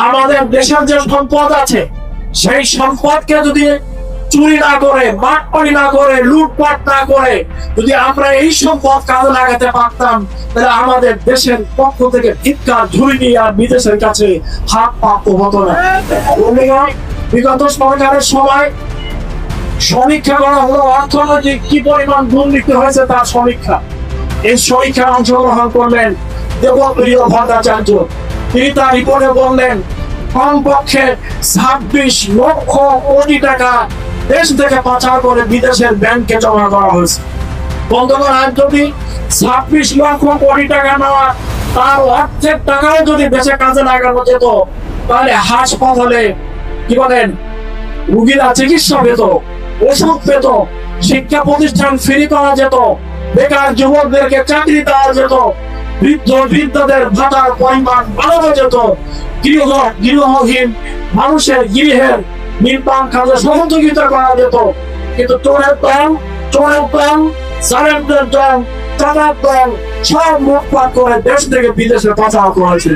আমাদের দেশের যে সম্পদ আছে সেই সম্পদকে যদি চুরি না করে, বাটপারি না করে, লুটপাট না করে যদি আমরা এই সম্পদ কাজে লাগাতে পারতাম, তাহলে আমাদের দেশের পক্ষ থেকে ভিক্ষা ঝুড়ি নিয়ে আর বিদেশের কাছে হাত পাততে হতো না। বিগত সরকারের সময় সমীক্ষা করা হলো অর্থনৈতিক কি পরিমাণ দুর্নীতি হয়েছে তার সমীক্ষা। এই সমীক্ষায় অংশগ্রহণ করলেন দেবপ্রিয় ভট্টাচার্য। তিনি তার রিপোর্টে বললেন কমপক্ষে 26 লক্ষ কোটি টাকা দেশ থেকে পাচার করে বিদেশের ব্যাংকে জমা করা হয়েছে। বন্ধুগণ, আজ যদি 26 লক্ষ কোটি টাকা নেওয়া তার অর্ধেক টাকাও যদি দেশে কাজে লাগানো যেত, তাহলে হাসপাতালে কি বলেন রুগীরা চিকিৎসা পেত, ওষুধ পেত, শিক্ষা প্রতিষ্ঠান ফ্রি করা যেত, বেকার যুবকদেরকে চাকরি দেওয়া যেত, বৃদ্ধ বৃদ্ধদের ভাতার পরিমাণ বাড়ানো যেত, গৃহহীন মানুষের গৃহের নির্মাণ কাজে সহযোগিতা করা যেত। কিন্তু চোরের দল, জালেমদের দল, চাঁদার দল সব লুটপাট করে দেশ থেকে বিদেশে পাচার করেছে।